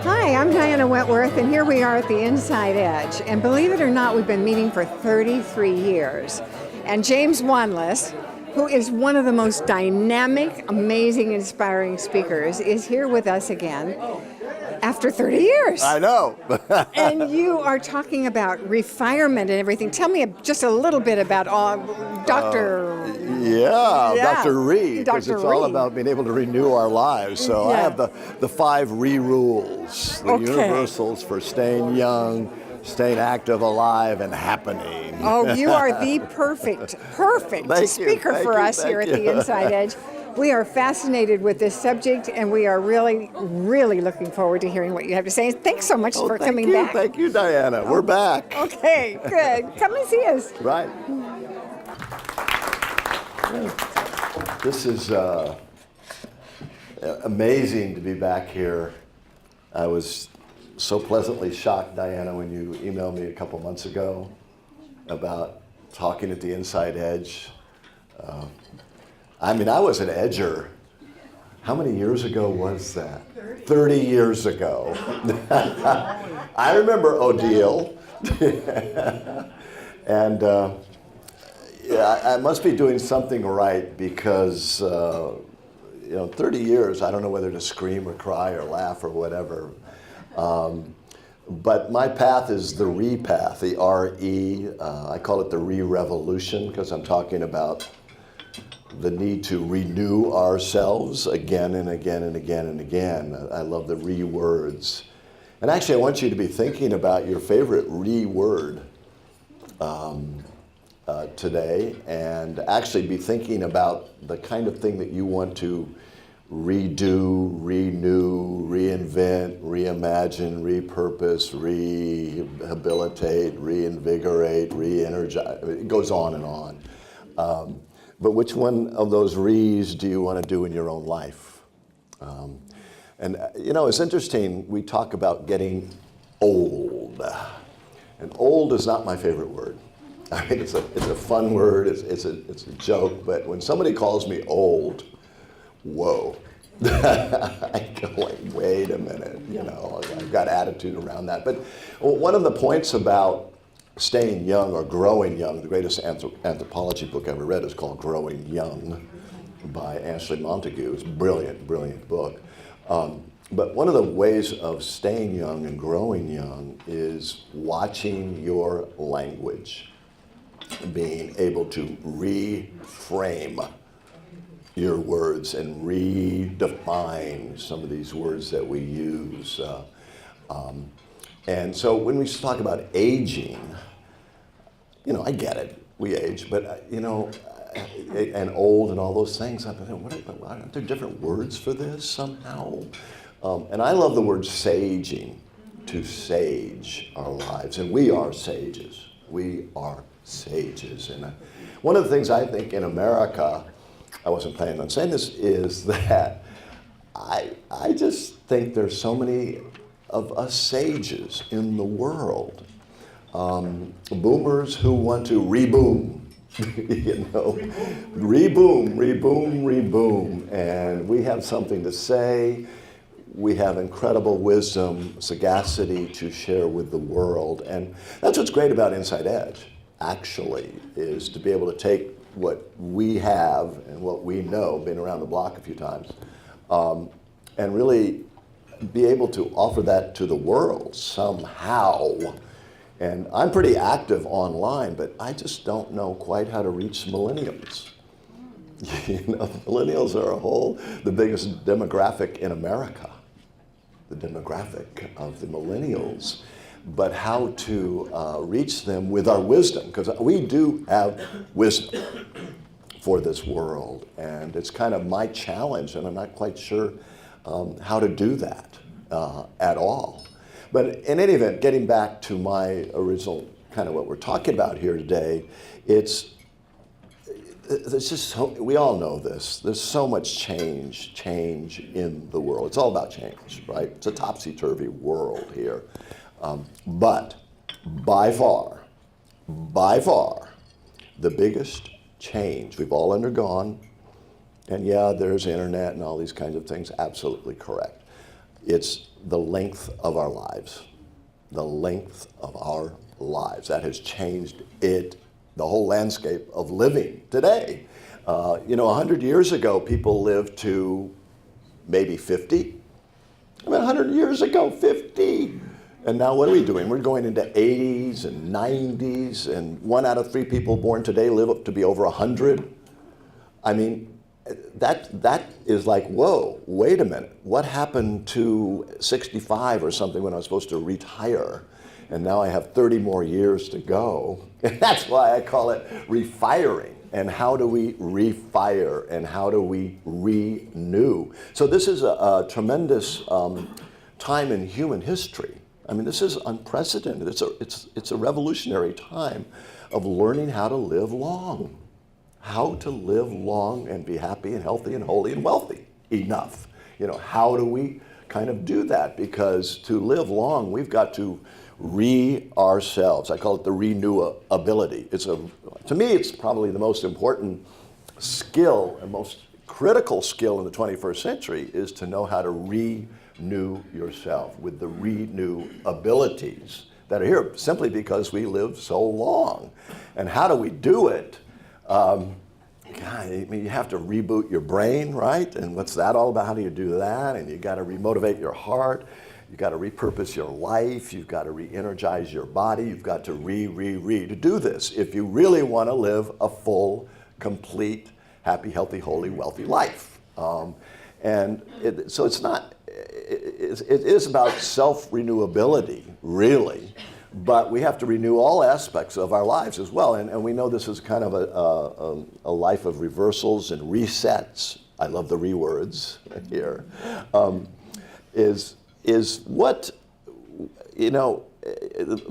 Hi, I'm Diana Wentworth, and here we are at the Inside Edge. And believe it or not, we've been meeting for 33 years. And James Wanless, who is one of the most dynamic, amazing, inspiring speakers, is here with us again after 30 years. I know. And you are talking about refirement and everything. Tell me just a little bit about Dr. Dr. Re, because it's all about being able to renew our lives. So I have the 5 Re rules, the universals for staying young, staying active, alive, and happening. Oh, you are the perfect speaker for us here at the Inside Edge. We are fascinated with this subject, and we are really, really looking forward to hearing what you have to say. Thanks so much for coming back. Thank you, Diana. We're back. Okay, good. Come and see us. Right. This is amazing to be back here. I was so pleasantly shocked, Diana, when you emailed me a couple months ago about talking at the Inside Edge. I was an edger. How many years ago was that? 30 years ago. I remember Odile. And I must be doing something right because 30 years, I don't know whether to scream or cry or laugh or whatever. But my path is the Re path, the R-E. I call it the Re-revolution because I'm talking about the need to renew ourselves again and again and again and again. I love the Re words. And actually, I want you to be thinking about your favorite Re word today, and actually be thinking about the kind of thing that you want to redo, renew, reinvent, reimagine, repurpose, rehabilitate, reinvigorate, re-energize. It goes on and on. But which one of those re's do you want to do in your own life? It's interesting, we talk about getting old. And old is not my favorite word. I mean, it's a fun word, it's a joke, but when somebody calls me old, whoa. I go like, wait a minute, I've got attitude around that. But one of the points about staying young or growing young, the greatest anthropology book I ever read is called Growing Young by Ashley Montagu. It's a brilliant, brilliant book. But one of the ways of staying young and growing young is watching your language, being able to reframe your words and redefine some of these words that we use. And so when we talk about aging, I get it, we age, but and old and all those things, aren't there different words for this somehow? And I love the word saging, to sage our lives, and we are sages. We are sages. And one of the things I think in America, I wasn't planning on saying this, is that I just think there's so many of us sages in the world. Boomers who want to reboom, reboom, reboom, reboom. And we have something to say. We have incredible wisdom, sagacity to share with the world. And that's what's great about Inside Edge, actually, is to be able to take what we have and what we know, been around the block a few times, and really be able to offer that to the world somehow. And I'm pretty active online, but I just don't know quite how to reach millennials. Millennials are the biggest demographic in America, the demographic of the millennials, but how to reach them with our wisdom, because we do have wisdom for this world. And it's kind of my challenge, and I'm not quite sure how to do that at all. But in any event, getting back to my original kind of what we're talking about here today, there's just we all know this. There's so much change in the world. It's all about change, right? It's a topsy-turvy world here. But by far, the biggest change we've all undergone, and yeah, there's internet and all these kinds of things, absolutely correct. It's the length of our lives. The length of our lives. That has changed the whole landscape of living today. 100 years ago, people lived to maybe 50. 100 years ago, 50. And now what are we doing? We're going into 80s and 90s, and 1 out of 3 people born today live up to be over 100. That is like, whoa, wait a minute. What happened to 65 or something when I was supposed to retire? And now I have 30 more years to go. And that's why I call it refiring. And how do we refire? And how do we renew? So this is a tremendous time in human history. This is unprecedented. It's a revolutionary time of learning how to live long. How to live long and be happy and healthy and holy and wealthy enough. How do we kind of do that? Because to live long, we've got to ourselves. I call it the renewability. To me, it's probably the most important skill and most critical skill in the 21st century is to know how to renew yourself with the renew abilities that are here simply because we live so long. And how do we do it? You have to reboot your brain, right? And what's that all about? How do you do that? And you got to remotivate your heart. You've got to repurpose your life. You've got to re-energize your body. You've got to to do this if you really want to live a full, complete, happy, healthy, holy, wealthy life. So it's not, it is about self-renewability, really. But we have to renew all aspects of our lives as well. And we know this is kind of a life of reversals and resets. I love the words here. Is what,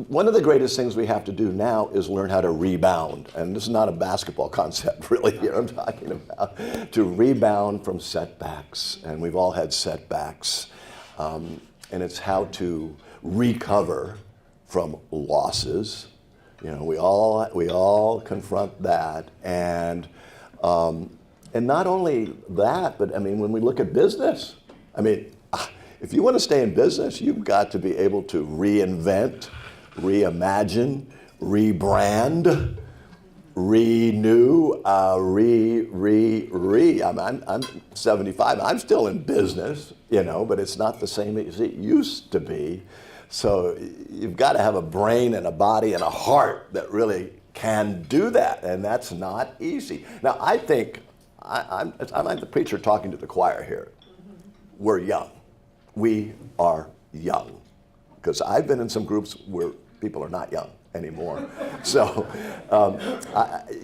one of the greatest things we have to do now is learn how to rebound. And this is not a basketball concept, really, here I'm talking about. To rebound from setbacks. And we've all had setbacks. And it's how to recover from losses. We all confront that. And not only that, but when we look at business, if you want to stay in business, you've got to be able to reinvent, reimagine, rebrand, renew, I'm 75. I'm still in business, but it's not the same as it used to be. So you've got to have a brain and a body and a heart that really can do that, and that's not easy. Now, I think I'm like the preacher talking to the choir here. We're young. We are young. Because I've been in some groups where people are not young anymore. So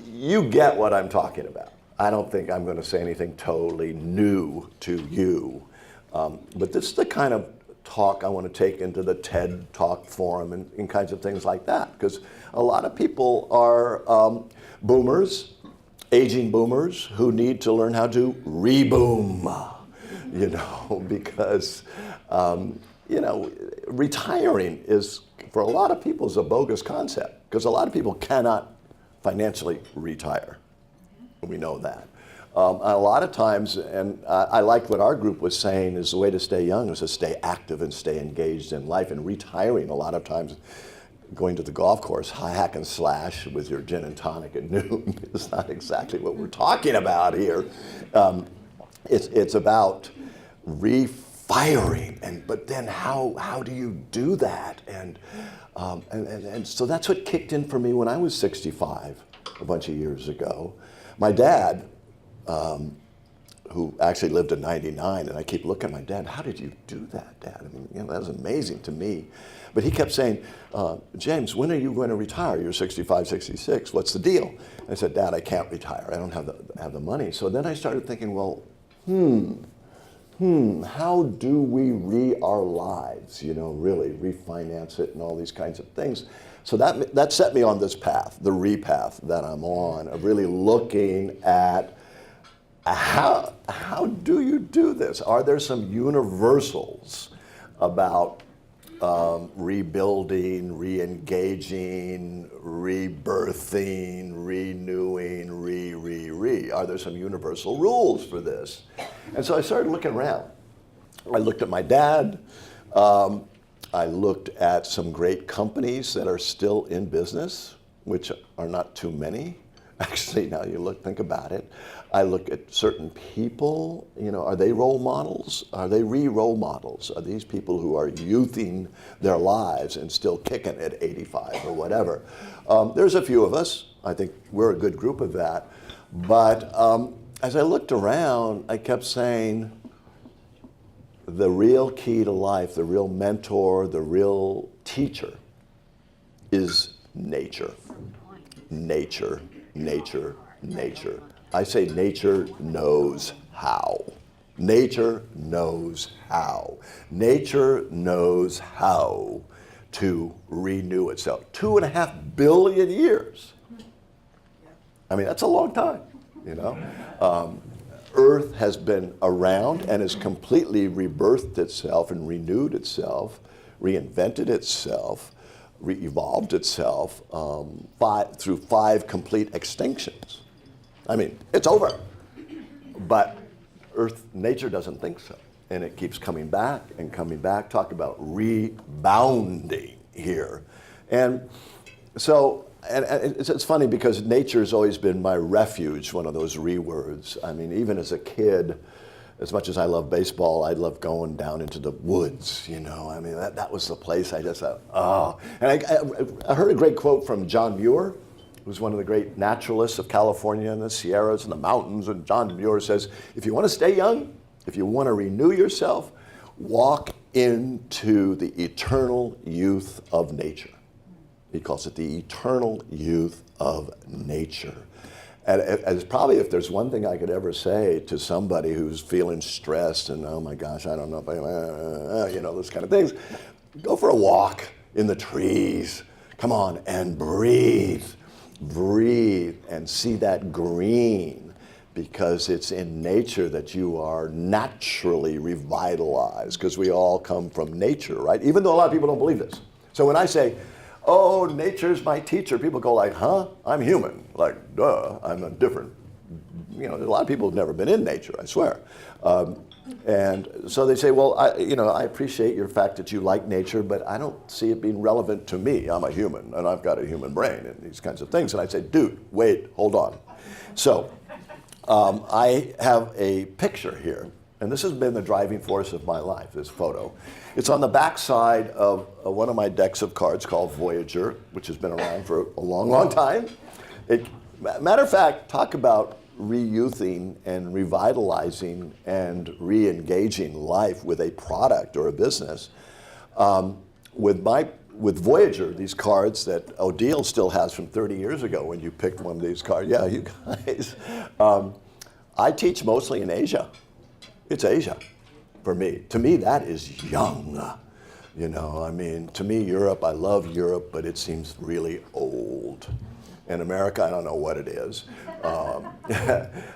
you get what I'm talking about. I don't think I'm going to say anything totally new to you. But this is the kind of talk I want to take into the TED Talk forum and kinds of things like that. Because a lot of people are boomers, aging boomers, who need to learn how to reboom, because, retiring is, for a lot of people, is a bogus concept. Because a lot of people cannot financially retire. We know that. A lot of times, and I like what our group was saying, is the way to stay young is to stay active and stay engaged in life. And retiring, a lot of times, going to the golf course, hack and slash with your gin and tonic at noon is not exactly what we're talking about here. It's about refiring, but then how do you do that? And so that's what kicked in for me when I was 65 a bunch of years ago. My dad, who actually lived to 99, and I keep looking at my dad, how did you do that, Dad? That was amazing to me. But he kept saying, James, when are you going to retire? You're 65, 66, what's the deal? And I said, Dad, I can't retire. I don't have the money. So then I started thinking, well, how do we our lives, really refinance it and all these kinds of things? So that set me on this path, the path that I'm on, of really looking at how do you do this? Are there some universals about rebuilding, re-engaging, rebirthing, renewing, Are there some universal rules for this? And so I started looking around. I looked at my dad. I looked at some great companies that are still in business, which are not too many. Actually, now you think about it. I look at certain people, are they role models? Are they role models? Are these people who are youthing their lives and still kicking at 85 or whatever? There's a few of us. I think we're a good group of that. But as I looked around, I kept saying, the real key to life, the real mentor, the real teacher is nature. Nature, nature, nature. I say nature knows how. Nature knows how. Nature knows how to renew itself. 2.5 billion years. I mean, that's a long time, Earth has been around and has completely rebirthed itself and renewed itself, reinvented itself, re-evolved itself through 5 complete extinctions. I mean, it's over. But nature doesn't think so. And it keeps coming back and coming back. Talk about rebounding here. And so, and it's funny because nature's always been my refuge, one of those words. I mean, even as a kid, as much as I love baseball, I love going down into the woods, I mean, that was the place I just thought, oh. And I heard a great quote from John Muir, who's one of the great naturalists of California and the Sierras and the mountains. And John Muir says, if you want to stay young, if you want to renew yourself, walk into the eternal youth of nature. He calls it the eternal youth of nature. And it's probably, if there's one thing I could ever say to somebody who's feeling stressed and, oh my gosh, I don't know if those kind of things, go for a walk in the trees. Come on, and breathe. Breathe and see that green, because it's in nature that you are naturally revitalized, because we all come from nature, right? Even though a lot of people don't believe this. So when I say, oh, nature's my teacher, people go like, huh? I'm human. Like, duh, I'm a different. There's a lot of people who've never been in nature, I swear. And so they say, well, I appreciate your fact that you like nature, but I don't see it being relevant to me. I'm a human, and I've got a human brain, and these kinds of things. And I say, dude, wait, hold on. So I have a picture here, and this has been the driving force of my life, this photo. It's on the back side of one of my decks of cards called Voyager, which has been around for a long, long time. Matter of fact, talk about re-youthing and revitalizing and re-engaging life with a product or a business. With Voyager, these cards that Odile still has from 30 years ago when you picked one of these cards. Yeah, you guys. I teach mostly in Asia. It's Asia for me. To me, that is young. I mean, to me, Europe, I love Europe, but it seems really old. In America, I don't know what it is.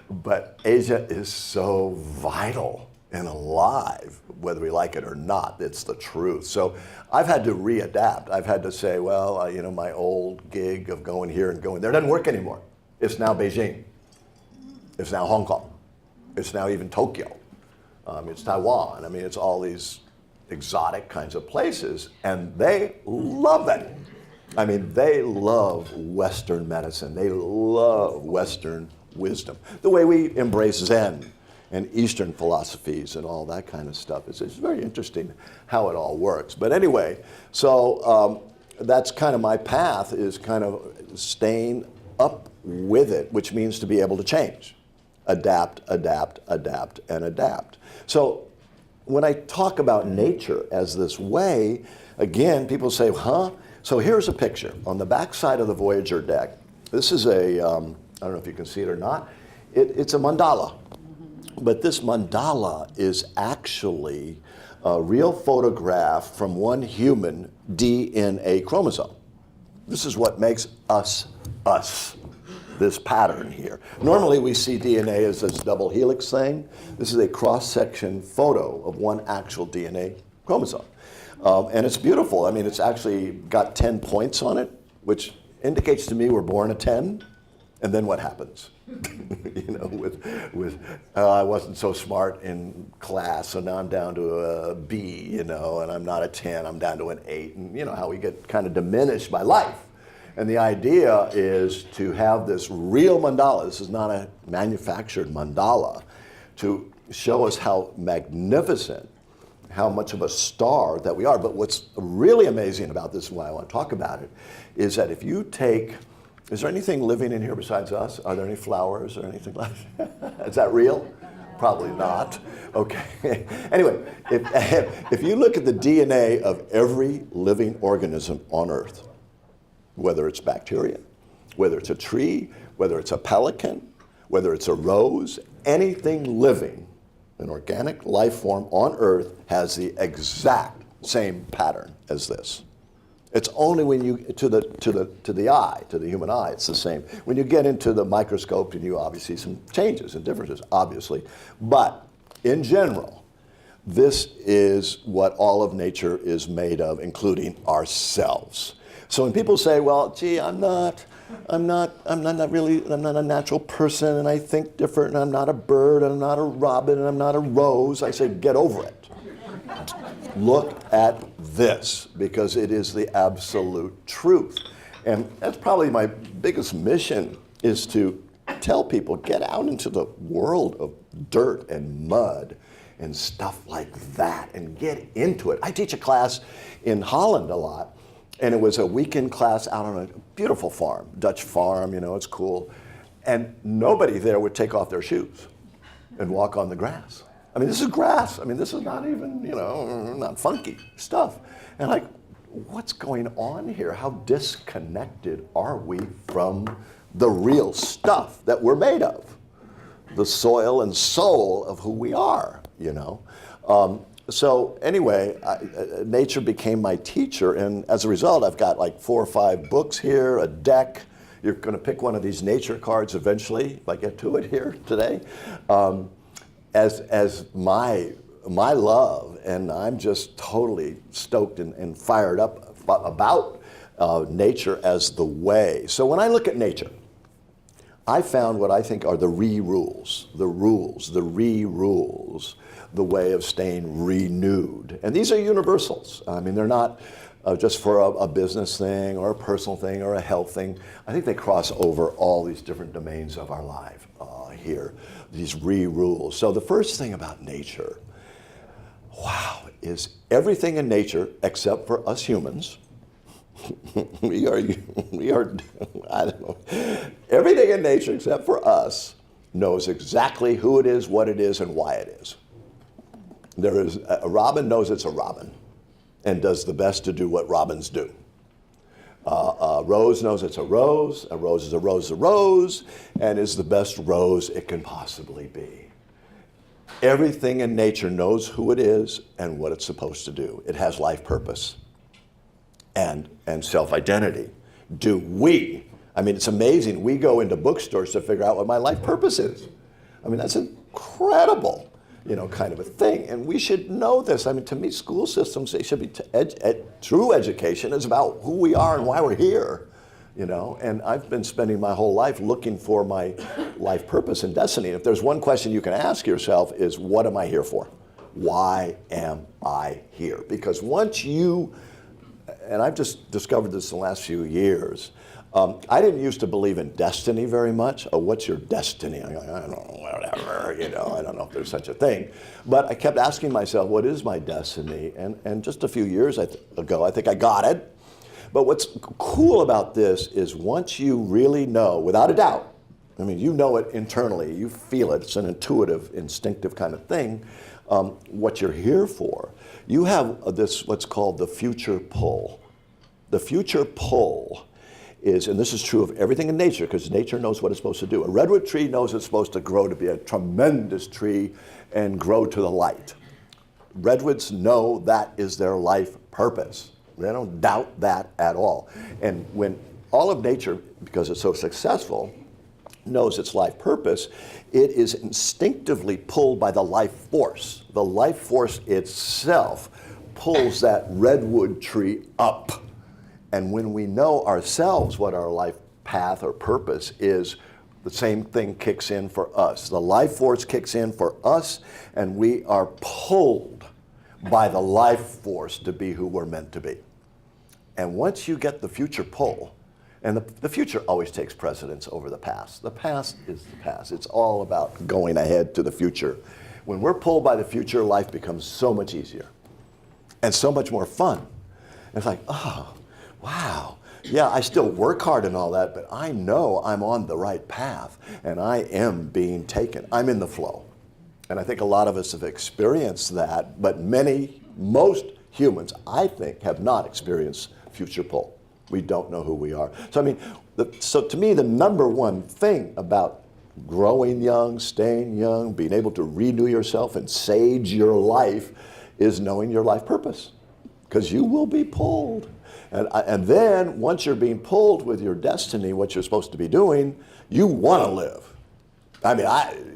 But Asia is so vital and alive, whether we like it or not. It's the truth. So I've had to readapt. I've had to say, well, my old gig of going here and going there doesn't work anymore. It's now Beijing. It's now Hong Kong. It's now even Tokyo. It's Taiwan. I mean, it's all these exotic kinds of places, and they love it. I mean, they love Western medicine. They love Western wisdom. The way we embrace Zen and Eastern philosophies and all that kind of stuff. It's very interesting how it all works. But anyway, so that's kind of my path, is kind of staying up with it, which means to be able to change. Adapt, adapt, adapt, and adapt. So when I talk about nature as this way, again, people say, huh? So here's a picture. On the back side of the Voyager deck, this is I don't know if you can see it or not, it's a mandala. But this mandala is actually a real photograph from one human DNA chromosome. This is what makes us, this pattern here. Normally we see DNA as this double helix thing. This is a cross-section photo of one actual DNA chromosome. And it's beautiful. I mean, it's actually got 10 points on it, which indicates to me we're born a 10. And then what happens? I wasn't so smart in class, so now I'm down to a B, and I'm not a 10, I'm down to an 8, and how we get kind of diminished by life. And the idea is to have this real mandala. This is not a manufactured mandala, to show us how magnificent, how much of a star that we are. But what's really amazing about this, and why I want to talk about it, is that if you take, is there anything living in here besides us? Are there any flowers or anything like that? Is that real? Probably not. Okay. Anyway, if you look at the DNA of every living organism on Earth, whether it's bacteria, whether it's a tree, whether it's a pelican, whether it's a rose, anything living, an organic life form on Earth has the exact same pattern as this. It's only when you, to the eye, to the human eye, it's the same. When you get into the microscope, and you obviously see some changes and differences, obviously. But in general, this is what all of nature is made of, including ourselves. So when people say, well, gee, I'm not a natural person, and I think different, and I'm not a bird, and I'm not a robin, and I'm not a rose, I say, get over it. Look at this, because it is the absolute truth. And that's probably my biggest mission, is to tell people, get out into the world of dirt and mud and stuff like that, and get into it. I teach a class in Holland a lot, and it was a weekend class out on a beautiful farm, Dutch farm, it's cool. And nobody there would take off their shoes and walk on the grass. I mean, this is grass. I mean, this is not even, not funky stuff. And like, what's going on here? How disconnected are we from the real stuff that we're made of? The soil and soul of who we are, So anyway, nature became my teacher, and as a result, I've got like 4 or 5 books here, a deck. You're going to pick one of these nature cards eventually, if I get to it here today. As my love, and I'm just totally stoked and fired up about nature as the way. So when I look at nature, I found what I think are the re-rules, the re-rules, the way of staying renewed. And these are universals. I mean, they're not just for a business thing or a personal thing or a health thing. I think they cross over all these different domains of our life here, these re-rules. So the first thing about nature, wow, is everything in nature except for us humans. we are, I don't know, everything in nature except for us knows exactly who it is, what it is, and why it is. There is, a robin knows it's a robin and does the best to do what robins do. A rose knows it's a rose is a rose, and is the best rose it can possibly be. Everything in nature knows who it is and what it's supposed to do. It has life purpose and self-identity. Do we? I mean, it's amazing. We go into bookstores to figure out what my life purpose is. I mean, that's incredible, kind of a thing. And we should know this. I mean, to me, school systems, they should be, true education is about who we are and why we're here, And I've been spending my whole life looking for my life purpose and destiny. And if there's one question you can ask yourself is, what am I here for? Why am I here? Because once you, and I've just discovered this in the last few years, I didn't used to believe in destiny very much. Oh, what's your destiny? I don't know, whatever, I don't know if there's such a thing. But I kept asking myself, what is my destiny? And just a few years ago, I think I got it. But what's cool about this is once you really know, without a doubt, I mean, you know it internally, you feel it, it's an intuitive, instinctive kind of thing, what you're here for. You have this, what's called the future pull. The future pull is, and this is true of everything in nature, because nature knows what it's supposed to do. A redwood tree knows it's supposed to grow to be a tremendous tree and grow to the light. Redwoods know that is their life purpose. They don't doubt that at all. And when all of nature, because it's so successful, knows its life purpose, it is instinctively pulled by the life force. The life force itself pulls that redwood tree up. And when we know ourselves what our life path or purpose is the same thing kicks in for us. The life force kicks in for us, and we are pulled by the life force to be who we're meant to be. And once you get the future pull, and the future always takes precedence over the past. The past is the past. It's all about going ahead to the future. When we're pulled by the future, life becomes so much easier and so much more fun. And it's like, oh, wow. Yeah, I still work hard and all that, but I know I'm on the right path and I am being taken. I'm in the flow. And I think a lot of us have experienced that, but most humans, I think, have not experienced future pull. We don't know who we are. So I mean, so to me, the number one thing about growing young, staying young, being able to renew yourself and sage your life is knowing your life purpose, because you will be pulled. And then once you're being pulled with your destiny, what you're supposed to be doing, you want to live. I mean,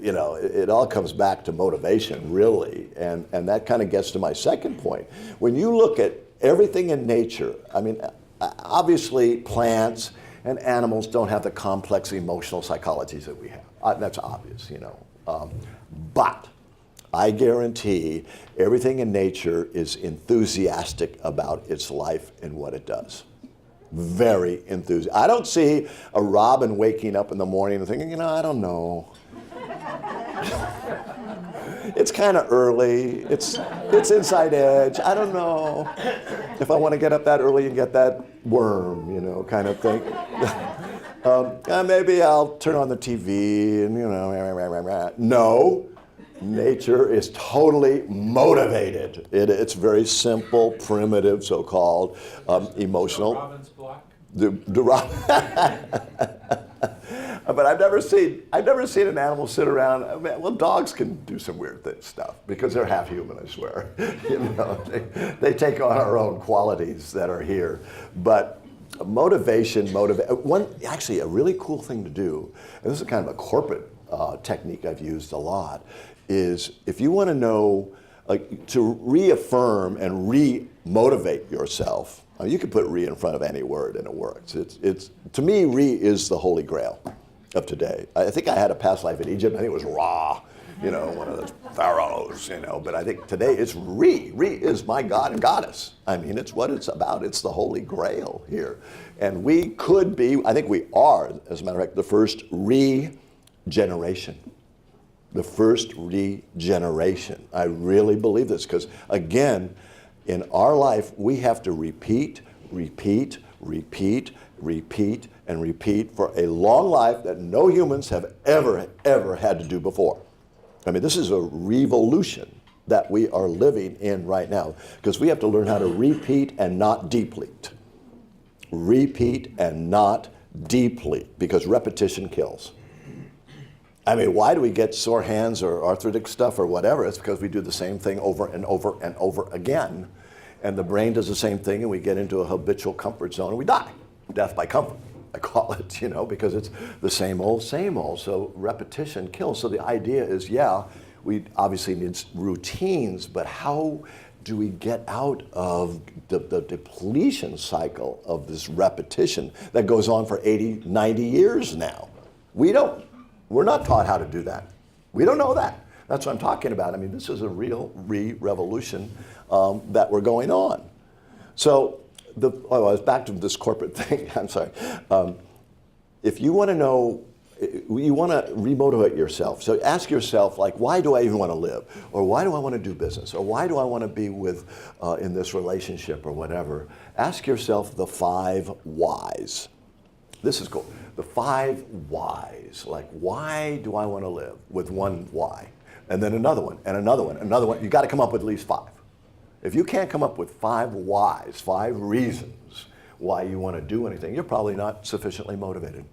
it all comes back to motivation, really. And that kind of gets to my second point. When you look at everything in nature, I mean, obviously plants and animals don't have the complex emotional psychologies that we have. That's obvious, but I guarantee everything in nature is enthusiastic about its life and what it does. Very enthusiastic. I don't see a robin waking up in the morning and thinking, I don't know. It's kind of early. It's inside edge. I don't know if I want to get up that early and get that worm, kind of thing. Maybe I'll turn on the TV and, No. Nature is totally motivated. It's very simple, primitive, so-called, emotional. The robin's block? The robin. But I've never seen an animal sit around. Well, dogs can do some weird stuff because they're half human, I swear. They take on our own qualities that are here. But actually, a really cool thing to do, and this is kind of a corporate technique I've used a lot, is if you want to know, to reaffirm and re-motivate yourself, you can put re in front of any word and it works. It's to me, re is the holy grail of today. I think I had a past life in Egypt. I think it was Ra, one of those pharaohs, but I think today it's re. Re is my God and goddess. I mean, it's what it's about. It's the holy grail here. And we could be, I think we are, as a matter of fact, the first regeneration. The first regeneration. I really believe this because, again, in our life, we have to repeat, repeat, repeat, repeat, and repeat for a long life that no humans have ever had to do before. I mean, this is a revolution that we are living in right now because we have to learn how to repeat and not deplete. Repeat and not deplete because repetition kills. I mean, why do we get sore hands or arthritic stuff or whatever? It's because we do the same thing over and over and over again. And the brain does the same thing and we get into a habitual comfort zone and we die. Death by comfort, I call it, because it's the same old, same old. So repetition kills. So the idea is, we obviously need routines, but how do we get out of the depletion cycle of this repetition that goes on for 80, 90 years now? We're not taught how to do that. We don't know that. That's what I'm talking about. I mean, this is a real revolution that we're going on. So, I was back to this corporate thing. I'm sorry. If you want to know, you want to remotivate yourself. So ask yourself, why do I even want to live? Or why do I want to do business? Or why do I want to be in this relationship or whatever? Ask yourself the 5 whys. This is cool. The 5 whys, why do I want to live, with one why, and then another one, and another one, another one. You got to come up with at least 5. If you can't come up with 5 whys, 5 reasons why you want to do anything, you're probably not sufficiently motivated,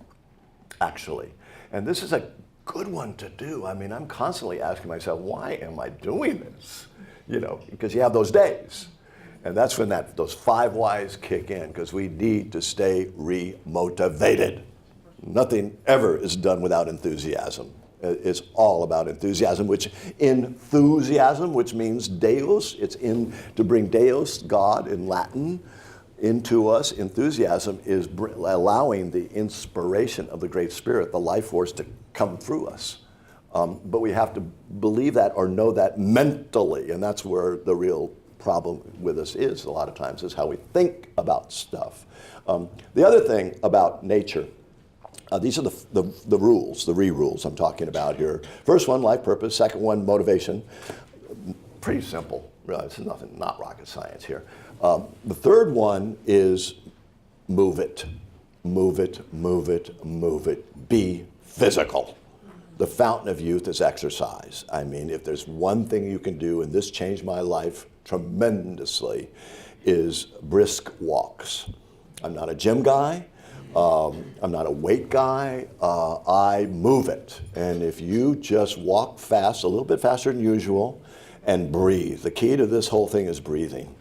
actually. And this is a good one to do. I mean, I'm constantly asking myself, why am I doing this? Because you have those days. And that's when those 5 whys kick in, because we need to stay re-motivated. Nothing ever is done without enthusiasm. It's all about enthusiasm, which means Deus, it's to bring Deus, God in Latin, into us. Enthusiasm is allowing the inspiration of the Great Spirit, the life force, to come through us. But we have to believe that or know that mentally, and that's where the real problem with us is a lot of times, is how we think about stuff. The other thing about nature, these are the rules, the rules I'm talking about here. First one, life purpose. Second one, motivation. Pretty simple. This is nothing, not rocket science here. The third one is move it. Move it, move it, move it. Be physical. The fountain of youth is exercise. I mean, if there's one thing you can do, and this changed my life tremendously, is brisk walks. I'm not a gym guy. I'm not a weight guy. I move it. And if you just walk fast, a little bit faster than usual, and breathe. The key to this whole thing is breathing.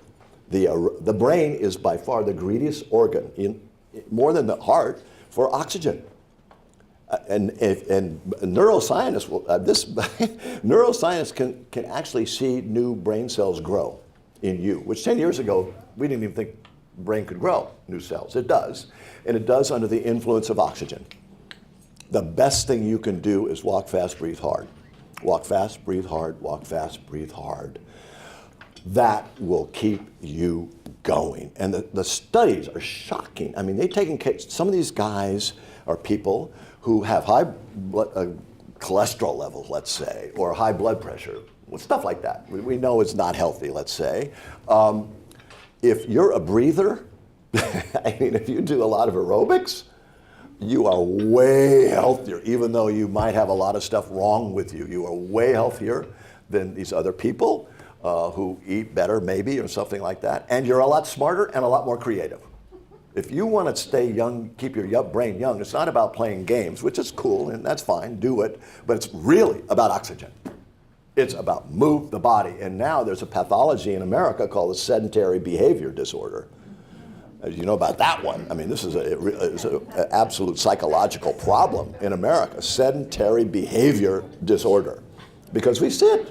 The brain is by far the greediest organ, more than the heart, for oxygen. And neuroscientists neuroscientists can actually see new brain cells grow in you, which 10 years ago we didn't even think the brain could grow new cells. It does, and it does under the influence of oxygen. The best thing you can do is walk fast, breathe hard. Walk fast, breathe hard, walk fast, breathe hard. That will keep you going. And the studies are shocking. I mean, they've taken some of these guys are people who have high cholesterol levels, let's say, or high blood pressure, stuff like that. We know it's not healthy, let's say. If you're a breather, I mean, if you do a lot of aerobics, you are way healthier, even though you might have a lot of stuff wrong with you. You are way healthier than these other people who eat better, maybe, or something like that. And you're a lot smarter and a lot more creative. If you want to stay young, keep your brain young, it's not about playing games, which is cool, and that's fine, do it, but it's really about oxygen. It's about move the body. And now there's a pathology in America called the sedentary behavior disorder. You know about that one. I mean, this is an absolute psychological problem in America, sedentary behavior disorder. Because we sit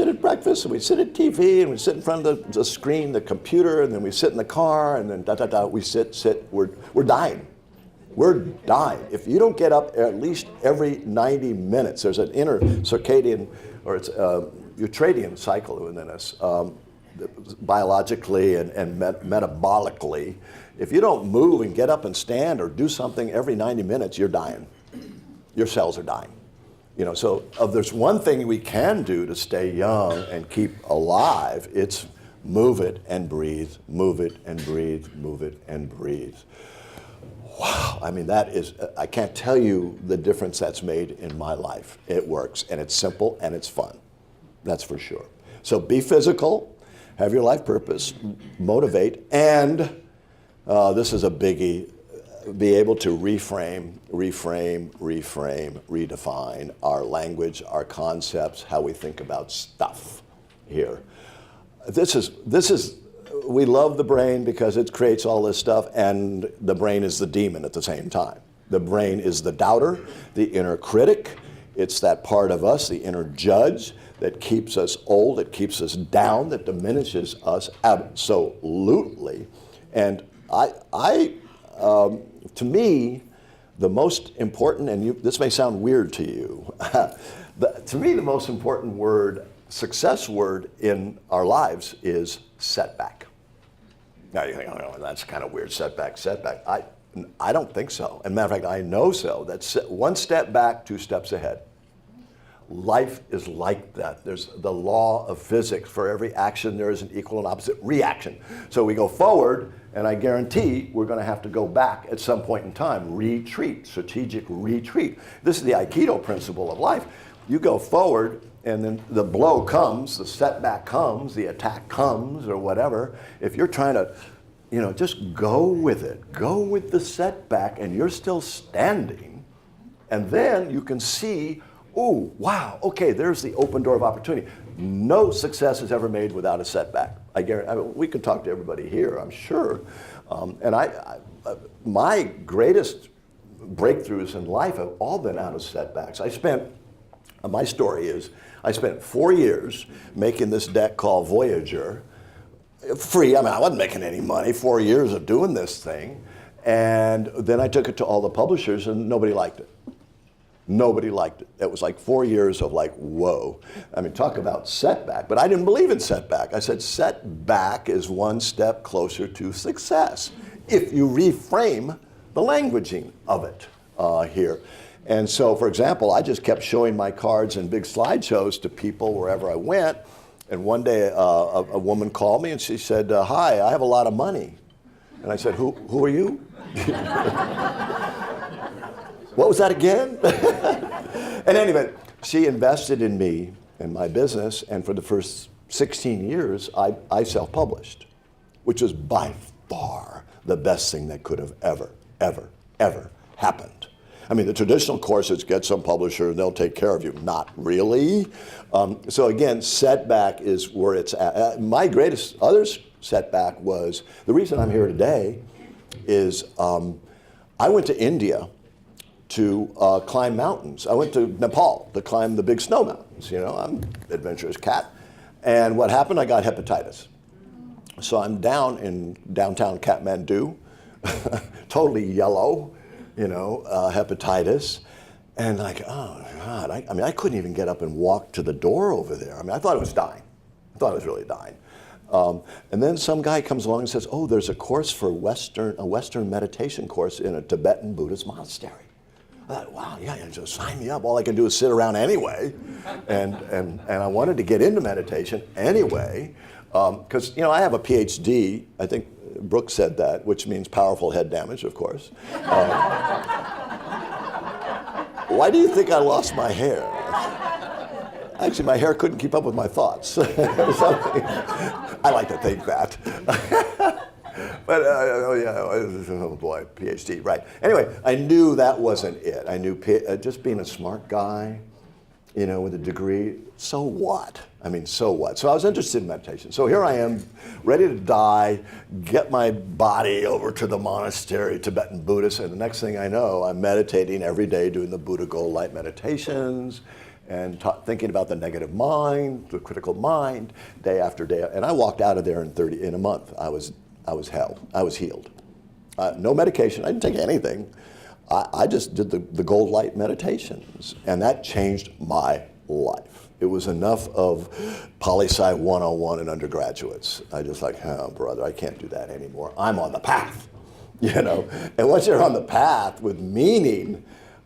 at breakfast, and we sit at TV, and we sit in front of the screen, the computer, and then we sit in the car, and then we sit, we're dying. We're dying. If you don't get up at least every 90 minutes, there's an inner circadian, or it's ultradian cycle within us, biologically and metabolically. If you don't move and get up and stand or do something every 90 minutes, you're dying. Your cells are dying. You know, so if there's one thing we can do to stay young and keep alive, it's move it and breathe, move it and breathe, move it and breathe. Wow, I mean, that is, I can't tell you the difference that's made in my life. It works, and it's simple, and it's fun. That's for sure. So be physical, have your life purpose, motivate, and this is a biggie, be able to reframe, redefine our language, our concepts, how we think about stuff here. We love the brain because it creates all this stuff, and the brain is the demon at the same time. The brain is the doubter, the inner critic. It's that part of us, the inner judge, that keeps us old, that keeps us down, that diminishes us absolutely. And to me, the most important, and this may sound weird to you, to me the most important word, success word in our lives is setback. Now you think, oh, that's kind of weird, setback. I don't think so. As a matter of fact, I know so. That's one step back, two steps ahead. Life is like that. There's the law of physics. For every action, there is an equal and opposite reaction. So we go forward, and I guarantee we're going to have to go back at some point in time. Retreat, strategic retreat. This is the Aikido principle of life. You go forward, and then the blow comes, the setback comes, the attack comes, or whatever. If you're trying to, just go with it. Go with the setback, and you're still standing. And then you can see, oh, wow, okay, there's the open door of opportunity. No success is ever made without a setback. I guarantee. We could talk to everybody here, I'm sure. My greatest breakthroughs in life have all been out of setbacks. My story is, I spent 4 years making this deck called Voyager. free. I mean, I wasn't making any money, 4 years of doing this thing. And then I took it to all the publishers and nobody liked it. Nobody liked it. It was like 4 years of like, whoa. I mean, talk about setback. But I didn't believe in setback. I said setback is one step closer to success if you reframe the languaging of it here. And so, for example, I just kept showing my cards in big slideshows to people wherever I went. And one day a woman called me and she said, hi, I have a lot of money. And I said, who are you? What was that again? And anyway, she invested in me and my business, and for the first 16 years, I self-published, which was by far the best thing that could have ever happened. I mean, the traditional courses get some publisher and they'll take care of you. Not really. So again, setback is where it's at. My greatest other setback was, the reason I'm here today is I went to India to climb mountains. I went to Nepal to climb the big snow mountains. You know, I'm an adventurous cat. And what happened, I got hepatitis. So I'm down in downtown Kathmandu, totally yellow, you know, hepatitis. And like, oh God, I mean, I couldn't even get up and walk to the door over there. I mean, I thought I was dying. I thought I was really dying. And then some guy comes along and says, oh, there's a course for a Western meditation course in a Tibetan Buddhist monastery. I thought, wow, yeah, just sign me up. All I can do is sit around anyway. And I wanted to get into meditation anyway, because, you know, I have a PhD. I think Brooke said that, which means powerful head damage, of course. Why do you think I lost my hair? Actually, my hair couldn't keep up with my thoughts. I like to think that. But, oh boy, PhD, right. Anyway, I knew that wasn't it. I knew just being a smart guy, you know, with a degree, so what? I mean, so what? So I was interested in meditation. So here I am, ready to die, get my body over to the monastery, Tibetan Buddhist, and the next thing I know, I'm meditating every day, doing the Buddha Gold Light meditations, and thinking about the negative mind, the critical mind, day after day. And I walked out of there in a month. I was healed. No medication, I didn't take anything. I just did the Gold Light meditations, and that changed my life. It was enough of poli-sci 101 in undergraduates. I just like, oh brother, I can't do that anymore. I'm on the path, you know? And once you're on the path with meaning,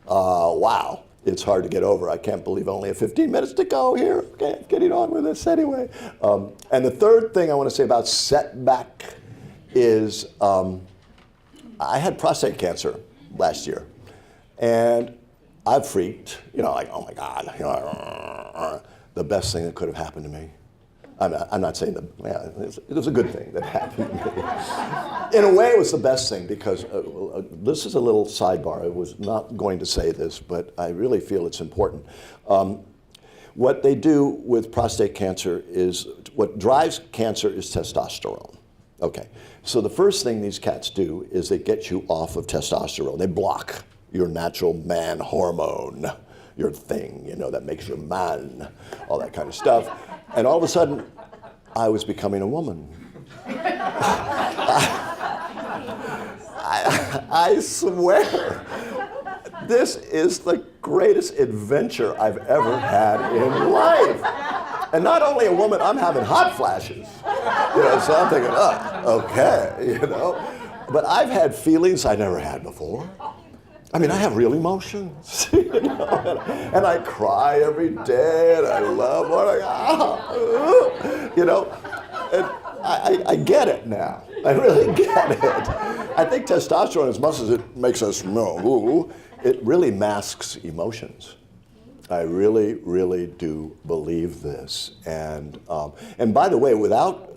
wow, it's hard to get over. I can't believe only 15 minutes to go here. Okay, getting on with this anyway. And the third thing I want to say about setback is I had prostate cancer last year, and I freaked, you know, like, oh my God, you know, the best thing that could have happened to me. I'm not saying that, yeah, it was a good thing that happened to me. In a way, it was the best thing because this is a little sidebar. I was not going to say this, but I really feel it's important. What they do with prostate cancer is, what drives cancer is testosterone. Okay, so the first thing these cats do is they get you off of testosterone. They block your natural man hormone, your thing, you know, that makes you a man, all that kind of stuff. And all of a sudden, I was becoming a woman. I swear, this is the greatest adventure I've ever had in life. And not only a woman, I'm having hot flashes. You know, so I'm thinking, oh, okay, you know. But I've had feelings I never had before. I mean, I have real emotions, you know, and I cry every day, and I love what you know, and I get it now. I really get it. I think testosterone, as much as it makes us know, it really masks emotions. I really, really do believe this. And by the way, without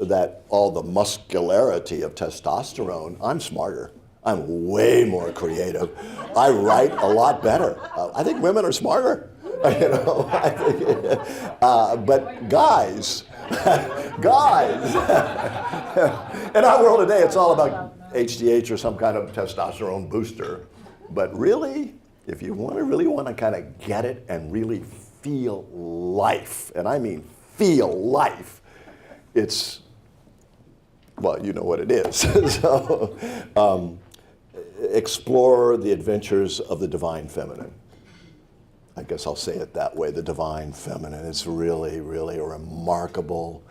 all the muscularity of testosterone, I'm smarter. I'm way more creative. I write a lot better. I think women are smarter. You know, but guys, in our world today, it's all about HGH or some kind of testosterone booster. But really, if you really want to kind of get it and really feel life, and I mean feel life, it's well, you know what it is. So, explore the adventures of the divine feminine. I guess I'll say it that way, the divine feminine. It's really, really remarkable.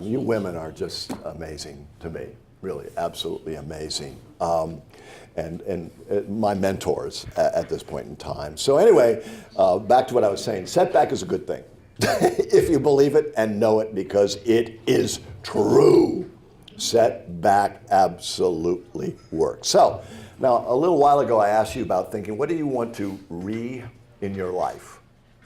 You women are just amazing to me, really, absolutely amazing. And my mentors at this point in time. So anyway, back to what I was saying. Setback is a good thing if you believe it and know it, because it is true. Setback absolutely works. So now, a little while ago, I asked you about thinking, what do you want to in your life?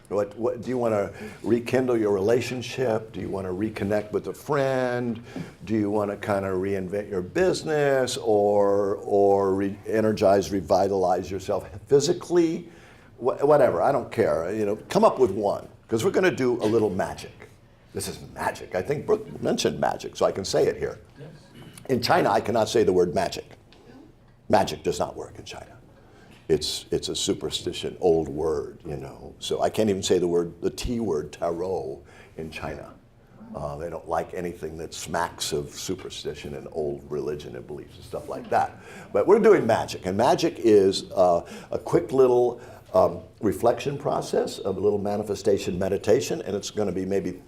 What do you want to rekindle your relationship? Do you want to reconnect with a friend? Do you want to kind of reinvent your business, or energize, revitalize yourself physically? Whatever, I don't care. You know, come up with one, because we're going to do a little magic. This is magic. I think Brooke mentioned magic, so I can say it here. In China, I cannot say the word magic. Magic does not work in China. It's a superstition, old word, you know. So I can't even say the T word, tarot, in China. They don't like anything that smacks of superstition and old religion and beliefs and stuff like that. But we're doing magic, and magic is a quick little reflection process, of a little manifestation meditation, and it's going to be maybe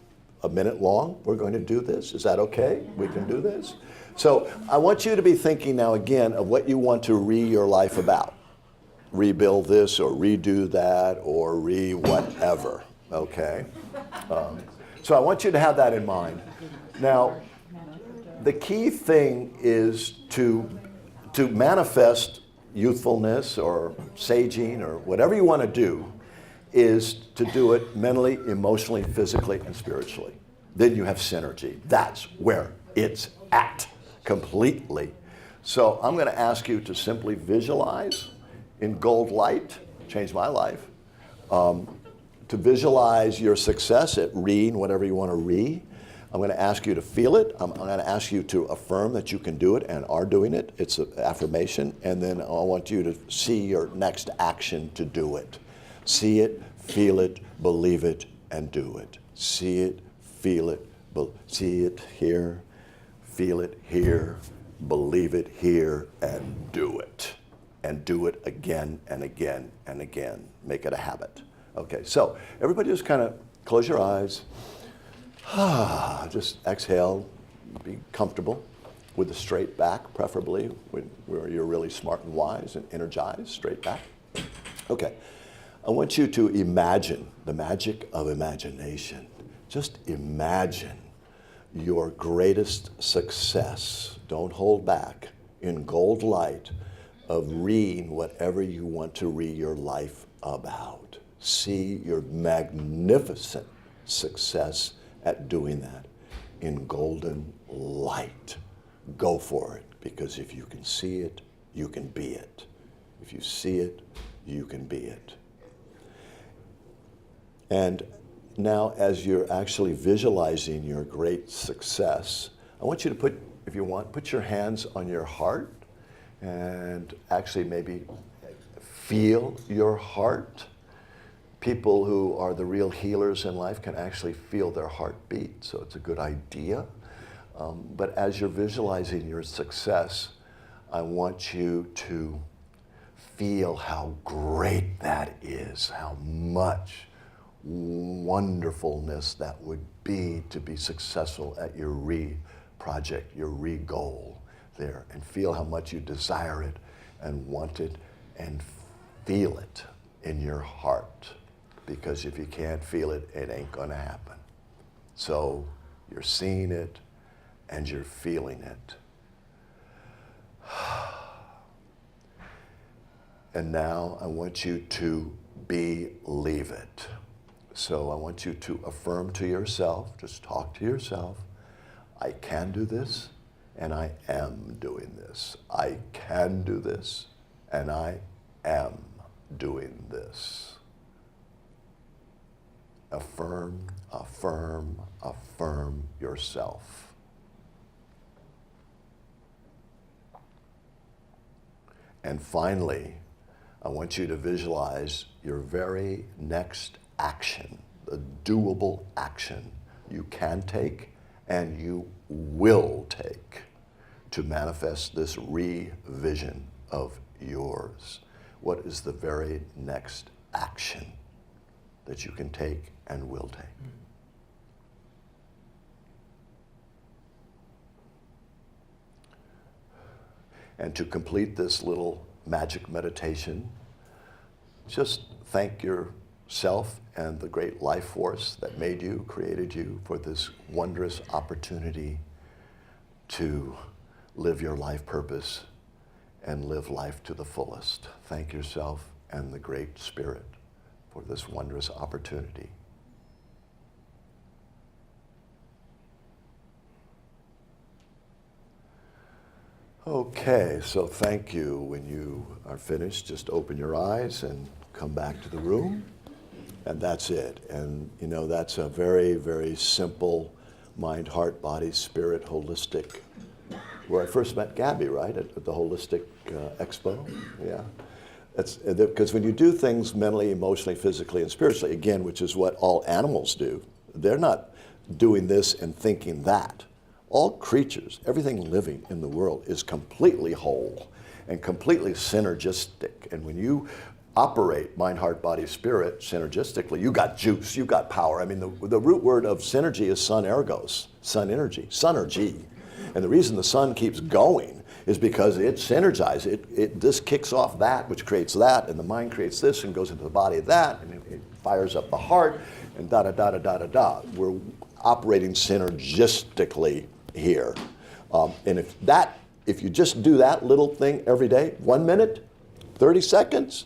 a minute long. We're going to do this. Is that okay? We can do this? So I want you to be thinking now again of what you want to your life about. Rebuild this, or redo that, or whatever, okay? So I want you to have that in mind. Now, the key thing is to manifest youthfulness or saging or whatever you want to do, is to do it mentally, emotionally, physically, and spiritually. Then you have synergy. That's where it's at, completely. So I'm going to ask you to simply visualize in gold light, changed my life, to visualize your success at reading whatever you want to read. I'm going to ask you to feel it. I'm going to ask you to affirm that you can do it and are doing it. It's an affirmation. And then I want you to see your next action to do it. See it, feel it, believe it, and do it. See it, feel it, see it here, feel it here, believe it here, and do it. And do it again and again and again. Make it a habit. Okay, so everybody just kind of close your eyes. Just exhale, be comfortable with a straight back, preferably, where you're really smart and wise and energized, straight back. Okay, I want you to imagine the magic of imagination. Just imagine your greatest success. Don't hold back, in gold light, of reading whatever you want to read your life about. See your magnificent success at doing that in golden light. Go for it, because if you can see it, you can be it. If you see it, you can be it. And now, as you're actually visualizing your great success, I want you to put, if you want, put your hands on your heart and actually maybe feel your heart. People who are the real healers in life can actually feel their heartbeat, so it's a good idea. But as you're visualizing your success, I want you to feel how great that is, how much wonderfulness that would be to be successful at your project, your goal there, and feel how much you desire it and want it and feel it in your heart. Because if you can't feel it, it ain't gonna happen. So you're seeing it and you're feeling it. And now I want you to believe it. So I want you to affirm to yourself, just talk to yourself, I can do this and I am doing this. I can do this and I am doing this. Affirm, affirm, affirm yourself. And finally, I want you to visualize your very next action, the doable action you can take and you will take. to manifest this revision of yours? What is the very next action that you can take and will take? And to complete this little magic meditation, just thank yourself and the great life force that made you, created you, for this wondrous opportunity to live your life purpose and live life to the fullest. Thank yourself and the Great Spirit for this wondrous opportunity. Okay, so thank you. When you are finished, just open your eyes and come back to the room, and that's it. And you know, that's a very, very simple mind, heart, body, spirit, holistic, where I first met Gabby, right, at the Holistic Expo. Yeah, that's because when you do things mentally, emotionally, physically, and spiritually, again, which is what all animals do, they're not doing this and thinking that. All creatures, everything living in the world is completely whole and completely synergistic. And when you operate mind, heart, body, spirit synergistically, you got juice, you got power. I mean, the root word of synergy is sun ergos, sun energy, sunergy. And the reason the sun keeps going is because it synergizes. This kicks off that, which creates that, and the mind creates this and goes into the body of that, and it fires up the heart, and da-da-da-da-da-da-da. We're operating synergistically here. And if you just do that little thing every day, 1 minute, 30 seconds,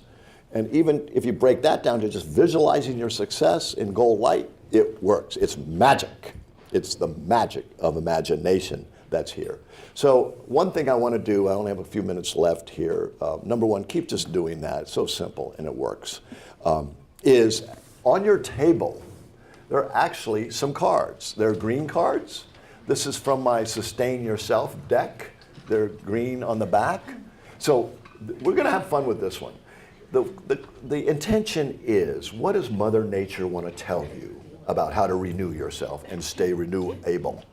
and even if you break that down to just visualizing your success in goal light, it works. It's magic. It's the magic of imagination that's here. So one thing I want to do, I only have a few minutes left here. Number one, keep just doing that. It's so simple and it works. Is on your table, there are actually some cards. They're green cards. This is from my Sustain Yourself deck. They're green on the back. So we're going to have fun with this one. The intention is, what does Mother Nature want to tell you about how to renew yourself and stay renewable?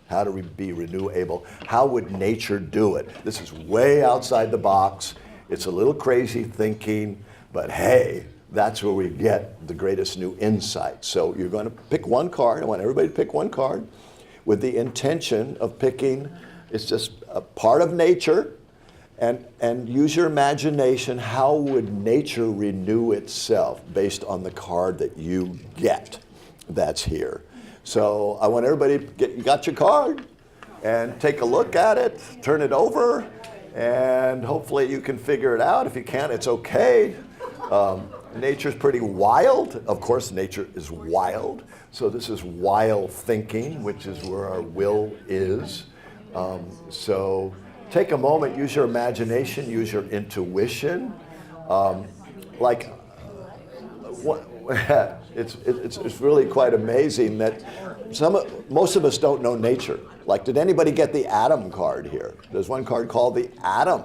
How to be renewable? How would nature do it? This is way outside the box. It's a little crazy thinking, but hey, that's where we get the greatest new insight. So you're going to pick one card. I want everybody to pick one card with the intention of picking, it's just a part of nature, and use your imagination. How would nature renew itself based on the card that you get that's here? So I want everybody to you got your card, and take a look at it, turn it over, and hopefully you can figure it out. If you can't, it's okay. Nature's pretty wild. Of course, nature is wild. So this is wild thinking, which is where our will is. So take a moment, use your imagination, use your intuition. It's really quite amazing that most of us don't know nature. Like, did anybody get the atom card here? There's one card called the atom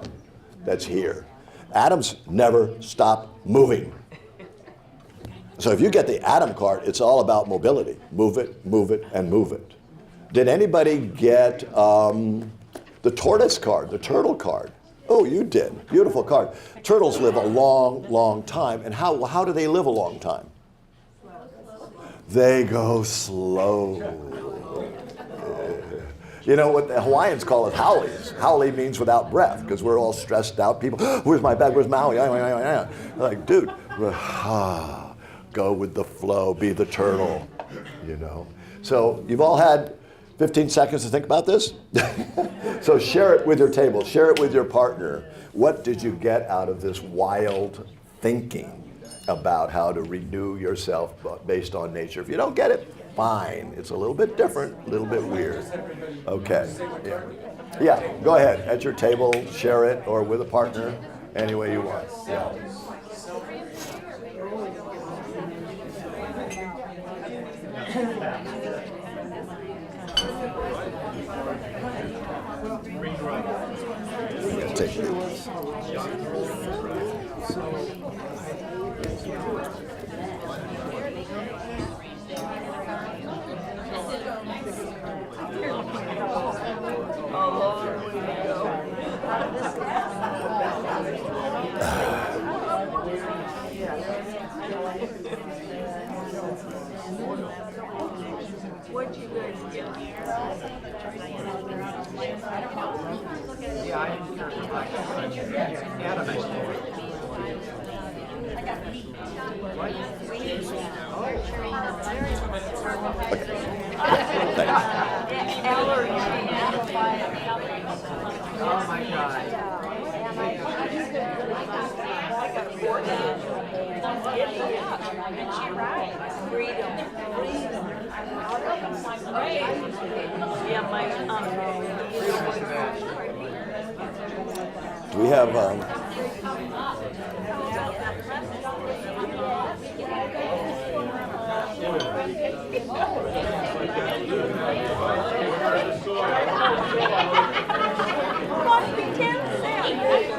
that's here. Atoms never stop moving. So if you get the atom card, it's all about mobility. Move it, move it, and move it. Did anybody get the tortoise card, the turtle card? Oh, you did. Beautiful card. Turtles live a long, long time. And how do they live a long time? They go slow. You know what the Hawaiians call it howlies. Howlie means without breath, because we're all stressed out. People, where's my bag? Where's Maui? Like, dude, go with the flow, be the turtle, you know. So you've all had 15 seconds to think about this. So share it with your table, share it with your partner. What did you get out of this wild thinking about how to renew yourself based on nature? If you don't get it, fine. It's a little bit different, a little bit weird. Okay, yeah, go ahead. At your table, share it, or with a partner, any way you want. Yeah. Take it. Oh, Lord. What you guys get? Yeah, I didn't care for my Oh my God. Yeah, my Do we have? must be 10 cents.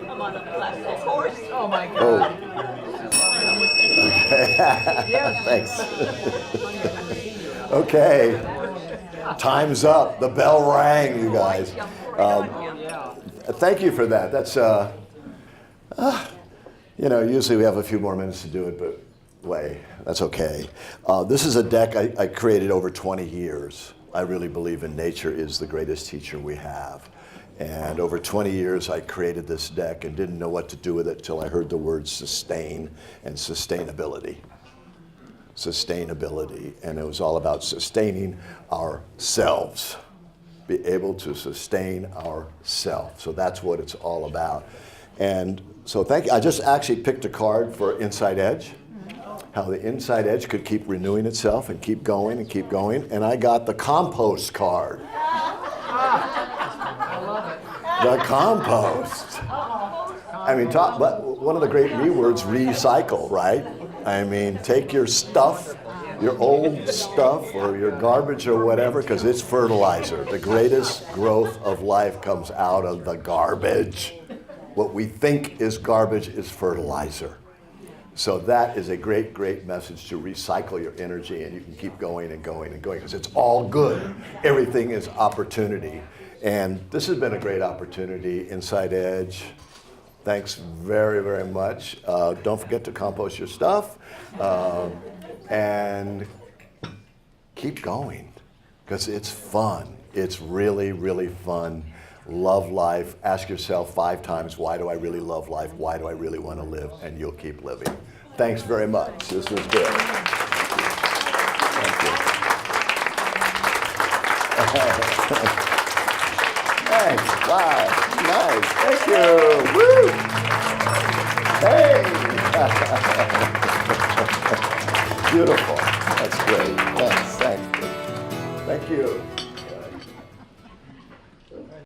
I'm on a black horse. Oh my God. Thanks. Okay. Time's up. The bell rang, you guys. Thank you for that. That's, usually we have a few more minutes to do it, but that's okay. This is a deck I created over 20 years. I really believe in nature is the greatest teacher we have. And over 20 years, I created this deck and didn't know what to do with it till I heard the words sustain and sustainability. Sustainability. And it was all about sustaining ourselves. Be able to sustain ourselves. So that's what it's all about. And so thank you. I just actually picked a card for Inside Edge. How the inside edge could keep renewing itself and keep going and keep going. And I got the compost card. The compost. I mean, but one of the great re words, recycle, right? I mean, take your stuff, your old stuff or your garbage or whatever, because it's fertilizer. The greatest growth of life comes out of the garbage. What we think is garbage is fertilizer. So that is a great, great message to recycle your energy, and you can keep going and going and going, because it's all good. Everything is opportunity. And this has been a great opportunity, Inside Edge. Thanks very, very much. Don't forget to compost your stuff. And keep going, because it's fun. It's really, really fun. Love life. Ask yourself 5 times, why do I really love life? Why do I really want to live? And you'll keep living. Thanks very much. This was good. Thank you. Thanks. Wow. Nice. Thank you. Woo. Hey. Beautiful.